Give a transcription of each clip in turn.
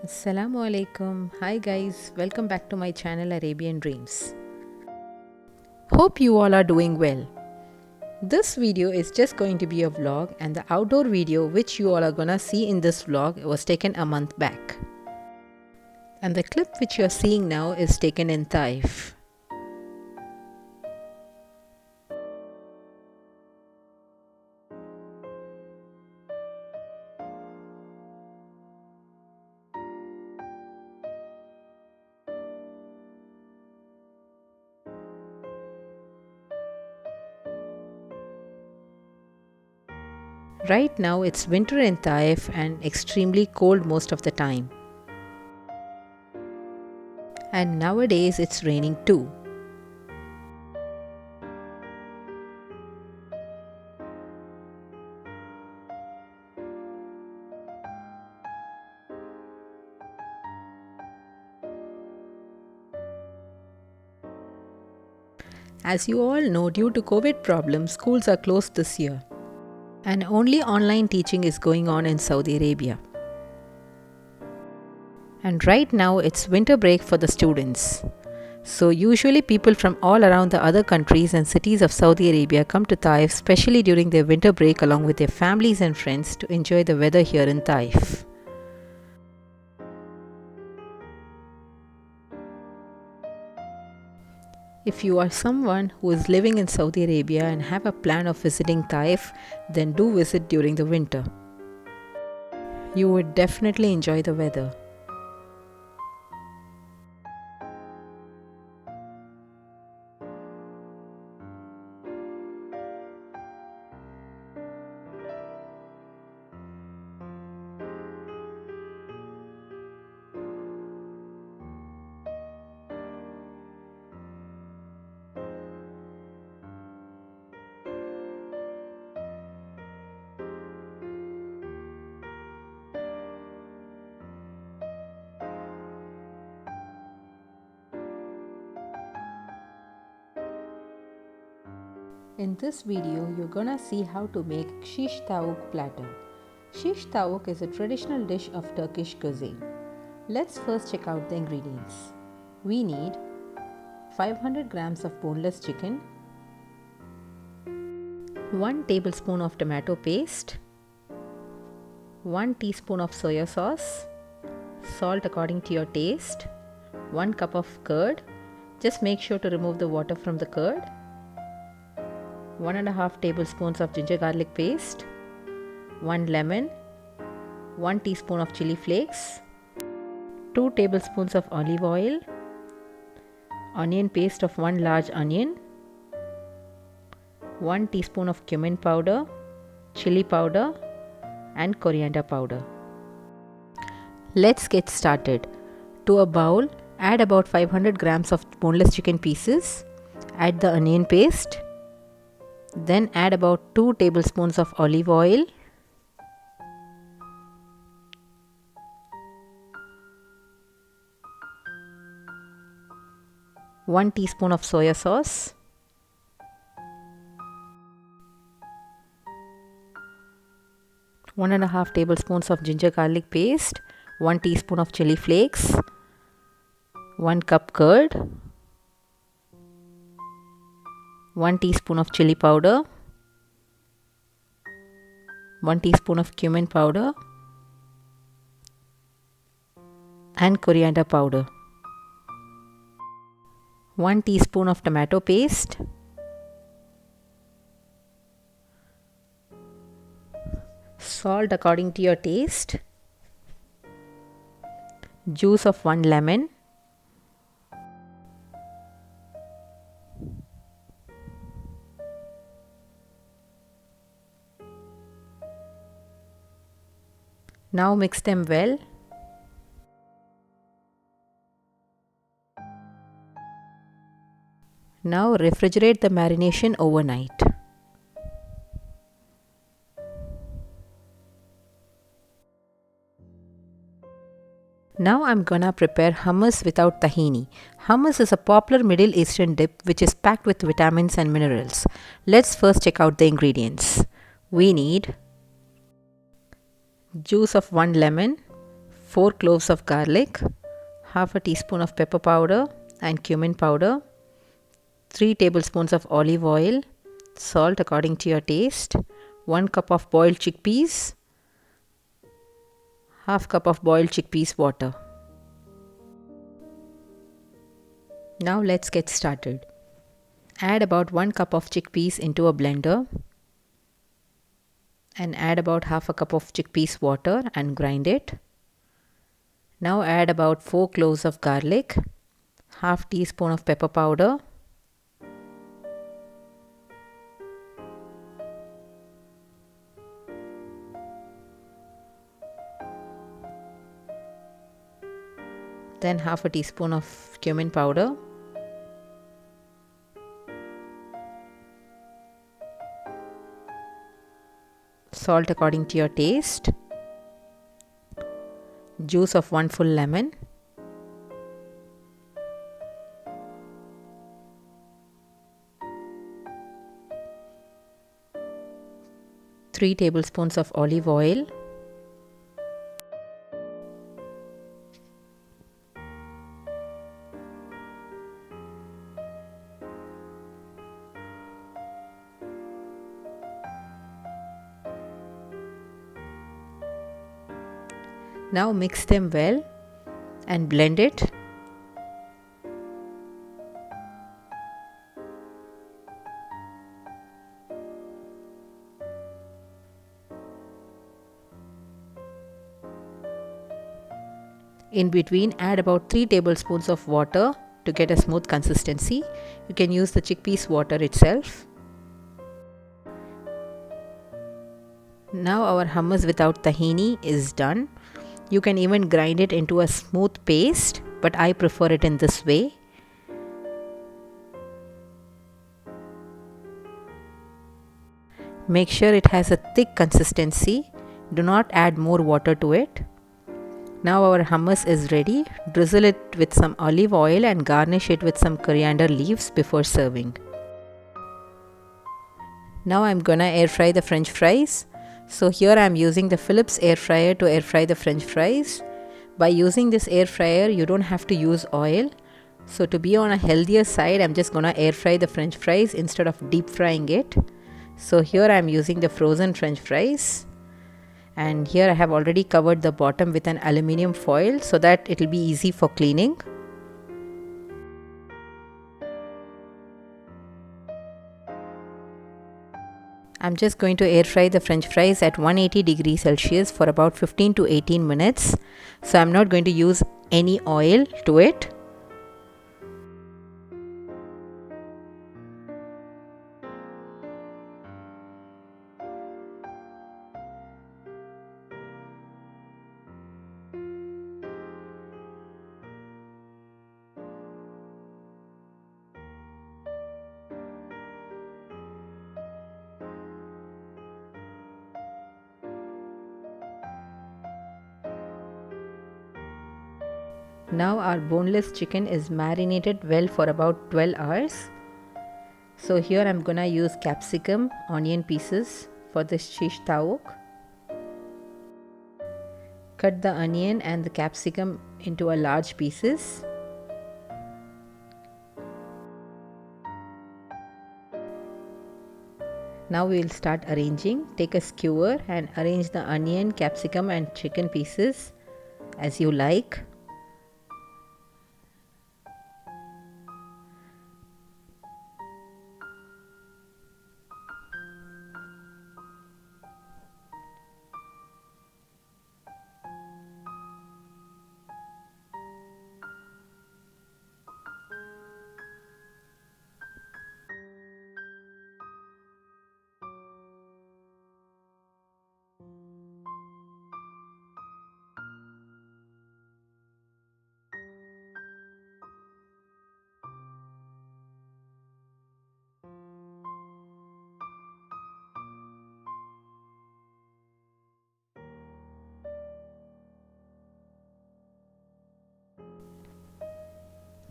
Assalamu alaikum. Hi guys, welcome back to my channel Arabian Dreams. Hope you all are doing well. This video is just going to be a vlog, and the outdoor video which you all are gonna see in this vlog was taken a month back. And the clip which you are seeing now is taken in Taif. Right now it's winter in Taif and extremely cold most of the time. And nowadays it's raining too. As you all know, due to COVID problems, schools are closed this year. And only online teaching is going on in Saudi Arabia. And right now it's winter break for the students. So usually people from all around the other countries and cities of Saudi Arabia come to Taif, especially during their winter break, along with their families and friends, to enjoy the weather here in Taif. If you are someone who is living in Saudi Arabia and have a plan of visiting Taif, then do visit during the winter. You would definitely enjoy the weather. In this video, you're gonna see how to make Shishtaouk platter. Shishtaouk is a traditional dish of Turkish cuisine. Let's first check out the ingredients. We need 500 grams of boneless chicken, 1 tablespoon of tomato paste, 1 teaspoon of soya sauce, salt according to your taste, 1 cup of curd. Just make sure to remove the water from the curd. 1.5 tablespoons of ginger garlic paste, 1 lemon, 1 teaspoon of chilli flakes, 2 tablespoons of olive oil, onion paste of 1 large onion, 1 teaspoon of cumin powder, chilli powder and coriander powder. Let's get started. To a bowl, add about 500 grams of boneless chicken pieces, add the onion paste, then add about 2 tablespoons of olive oil, one teaspoon of soya sauce, one and a half tablespoons of ginger garlic paste, 1 teaspoon of chili flakes, 1 cup curd, 1 teaspoon of chili powder, 1 teaspoon of cumin powder and coriander powder, 1 teaspoon of tomato paste, salt according to your taste, juice of 1 lemon, now mix them well. Now refrigerate the marination overnight. Now I'm gonna prepare hummus without tahini. Hummus is a popular Middle Eastern dip which is packed with vitamins and minerals. Let's first check out the ingredients. We need juice of 1 lemon, 4 cloves of garlic, half a teaspoon of pepper powder and cumin powder, 3 tablespoons of olive oil, salt according to your taste, 1 cup of boiled chickpeas, half cup of boiled chickpeas water. Now let's get started. Add about 1 cup of chickpeas into a blender and add about half a cup of chickpeas water and grind it. Now add about 4 cloves of garlic, half teaspoon of pepper powder, then half a teaspoon of cumin powder, salt according to your taste, juice of 1 full lemon, three tablespoons of olive oil, now mix them well and blend it. In between, add about 3 tablespoons of water to get a smooth consistency. You can use the chickpeas water itself. Now our hummus without tahini is done. You can even grind it into a smooth paste, but I prefer it in this way. Make sure it has a thick consistency. Do not add more water to it. Now our hummus is ready. Drizzle it with some olive oil and garnish it with some coriander leaves before serving. Now I'm gonna air fry the French fries. So here I am using the Philips air fryer to air fry the French fries. By using this air fryer, you don't have to use oil. So to be on a healthier side, I'm just gonna air fry the French fries instead of deep frying it. So here I am using the frozen French fries. And here I have already covered the bottom with an aluminium foil so that it will be easy for cleaning. I'm just going to air fry the French fries at 180 degrees Celsius for about 15 to 18 minutes. So I'm not going to use any oil to it. Now our boneless chicken is marinated well for about 12 hours. So here I'm gonna use capsicum, onion pieces for this shish tawook. Cut the onion and the capsicum into a large pieces. Now we will start arranging. Take a skewer and arrange the onion, capsicum and chicken pieces as you like.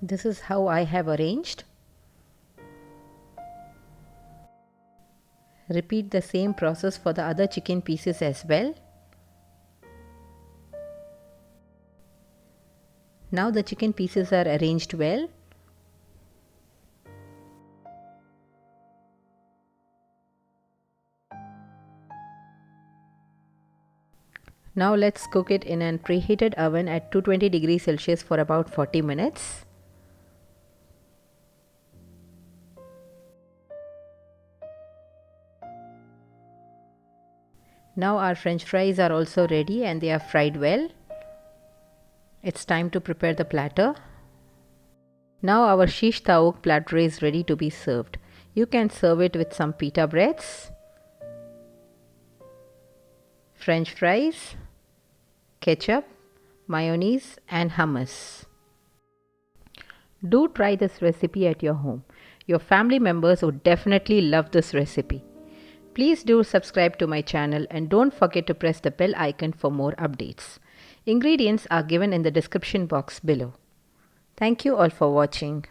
This is how I have arranged. Repeat the same process for the other chicken pieces as well. Now the chicken pieces are arranged well. Now let's cook it in a preheated oven at 220 degrees Celsius for about 40 minutes. Now our french fries are also ready and they are fried well. It's time to prepare the platter. Now our Shishtaouk platter is ready to be served. You can serve it with some pita breads, french fries, ketchup, mayonnaise and hummus. Do try this recipe at your home. Your family members would definitely love this recipe. Please do subscribe to my channel and don't forget to press the bell icon for more updates. Ingredients are given in the description box below. Thank you all for watching.